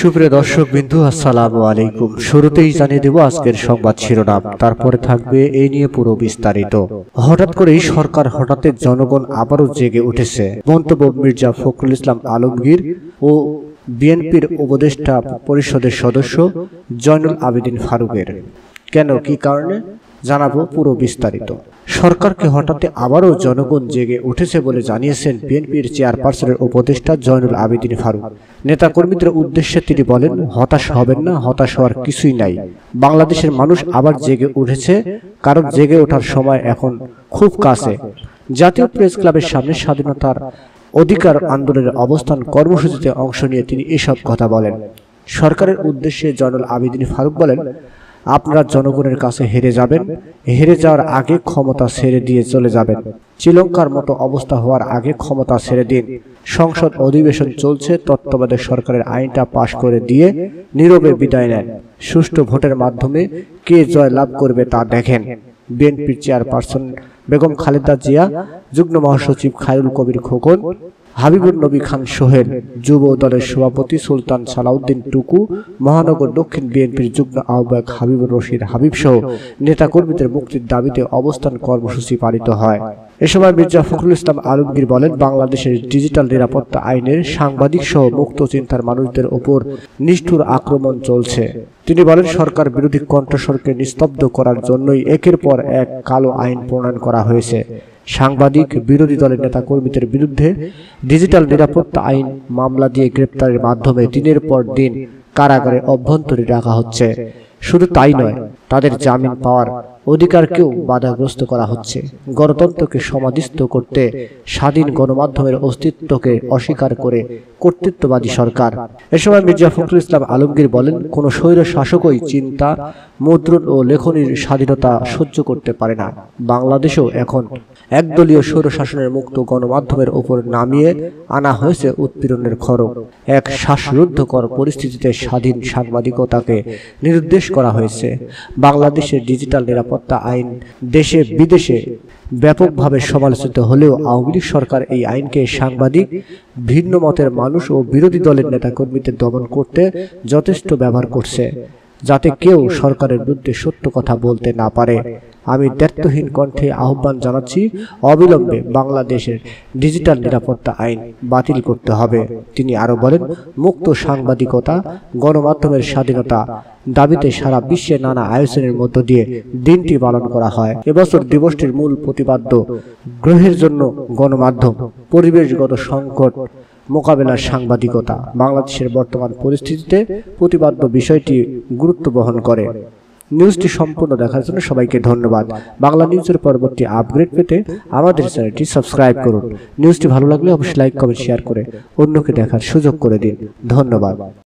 সুপ্রিয় দর্শক বিন্দু, আসসালামু আলাইকুম। শুরুতেই জানিয়ে দেব আজকের সংবাদ শিরোনাম, তারপরে থাকবে এই নিয়ে পুরো বিস্তারিত। হঠাৎ করেই সরকার হঠাতে জনগণ আবারও জেগে উঠেছে। মন্তব্য মির্জা ফখরুল ইসলাম আলমগীর ও বিএনপির উপদেষ্টা পরিষদের সদস্য জয়নুল আবেদিন ফারুকের। কেন, কি কারণে জানাবো পুরো বিস্তারিত। সরকারকে হঠাতে আবারও জনগণ জেগে উঠেছে বলে জানিয়েছেন বিএনপির চেয়ারপারসনের উপদেষ্টা জয়নুল আবেদিন ফারুক। নেতাকর্মীদের উদ্দেশ্যে তিনি বলেন, হতাশ হবেন না, হতাশ হওয়ার কিছুই নাই। বাংলাদেশের মানুষ আবার জেগে উঠেছে, কারণ জেগে ওঠার সময় এখন খুব কাছে। জাতীয় প্রেস ক্লাবের সামনে স্বাধীনতার অধিকার আন্দোলনের অবস্থান কর্মসূচিতে অংশ নিয়ে তিনি এসব কথা বলেন। সরকারের উদ্দেশ্যে জয়নুল আবেদিন ফারুক বলেন, আপনারা জনগণের কাছে হেরে যাবেন, হেরে যাওয়ার আগে ক্ষমতা ছেড়ে দিয়ে চলে যাবেন। শ্রীলঙ্কার মতো অবস্থা হওয়ার আগে ক্ষমতা ছেড়ে দিন। সংসদ অধিবেশন চলছে, তত্ত্বাবধায়ক সরকারের আইনটা পাশ করে দিয়ে নীরবে বিদায় নেন। সুষ্ঠু ভোটের মাধ্যমে কে জয় লাভ করবে তা দেখেন। বিএনপির চেয়ারপারসন বেগম খালেদা জিয়া, যুগ্ম মহাসচিব খায়রুল কবির খোকন, হাবিবুর নবী খান সোহেল, যুব দলের সভাপতি সুলতান সালাউদ্দিন টুকু, মহানগর দক্ষিণ বিএনপির যুগ্ম আহ্বায়ক হাবিবুর রশিদ হাবিব সহ নেতাকর্মীদের মুক্তির দাবিতে অবস্থান কর্মসূচি পালিত হয়। এ সময় মির্জা ফখরুল ইসলাম আলমগীর বলেন, বাংলাদেশের ডিজিটাল নিরাপত্তা আইনের সাংবাদিক সহ মুক্ত চিন্তার মানুষদের ওপর নিষ্ঠুর আক্রমণ চলছে। তিনি বলেন, সরকার বিরোধী কণ্ঠস্বরকে নিস্তব্ধ করার জন্যই একের পর এক কালো আইন প্রণয়ন করা হয়েছে। সাংবাদিক, বিরোধী দলের নেতাকর্মীদের বিরুদ্ধে ডিজিটাল নিরাপত্তা আইন মামলা দিয়ে গ্রেপ্তারের মাধ্যমে দিনের পর দিন কারাগারে অভ্যন্তরীণ রাখা হচ্ছে। শুধু তাই নয়, তাদের জামিন পাওয়ার অধিকারকেও বাধাগ্রস্ত করা হচ্ছে। গণতন্ত্রকে সমাধিস্থ করতে স্বাধীন গণমাধ্যমের অস্তিত্বকে অস্বীকার করে কর্তৃত্ববাদী সরকার। এ সময় মির্জা ফখরুল ইসলাম আলমগীর বলেন, কোনো স্বৈর শাসকই চিন্তা, মুদ্রণ ও লেখনীর স্বাধীনতা সহ্য করতে পারে না। বাংলাদেশেও এখন একদলীয় স্বৈরশাসনের মুক্ত গণমাধ্যমের উপর নামিয়ে আনা হয়েছে উৎপীড়নের খড়গ। এক শ্বাসরুদ্ধকর পরিস্থিতিতে স্বাধীন সাংবাদিকতাকে নিরুদ্দেশ করা হয়েছে। বাংলাদেশের ডিজিটাল নিরাপত্তা আইন দেশে বিদেশে ব্যাপকভাবে সমালোচিত হলেও আওয়ামী লীগ সরকার এই আইনকে সাংবাদিক, ভিন্ন মতের মানুষ ও বিরোধী দলের নেতাকর্মীদের দমন করতে যথেষ্ট ব্যবহার করছে, যাতে কেউ সরকারের বিরুদ্ধে সত্য কথা বলতে না পারে। আমি দায়িত্বহীন কণ্ঠে আহ্বান জানাচ্ছি, অবিলম্বে বাংলাদেশের ডিজিটাল নিরাপত্তা আইন বাতিল করতে হবে। তিনি আরো বলেন, মুক্ত সাংবাদিকতা, গণমাধ্যমের স্বাধীনতা দাবিতে সারা বিশ্বে নানা আয়োজনের মধ্য দিয়ে দিনটি পালন করা হয়। এবছর দিবসটির মূল প্রতিপাদ্য গ্রহের জন্য গণমাধ্যম, পরিবেশগত সংকট মোকাবেলার সাংবাদিকতা। বাংলাদেশের বর্তমান পরিস্থিতিতে প্রতিপাদ্য বিষয়টি গুরুত্ব বহন করে। নিউজটি সম্পূর্ণ দেখার জন্য সবাইকে ধন্যবাদ। বাংলা নিউজের পরবর্তী আপডেট পেতে আমাদের চ্যানেলটি সাবস্ক্রাইব করুন। নিউজটি ভালো লাগলে অবশ্যই লাইক, কমেন্ট, শেয়ার করে অন্যকে দেখার সুযোগ করে দিন। ধন্যবাদ।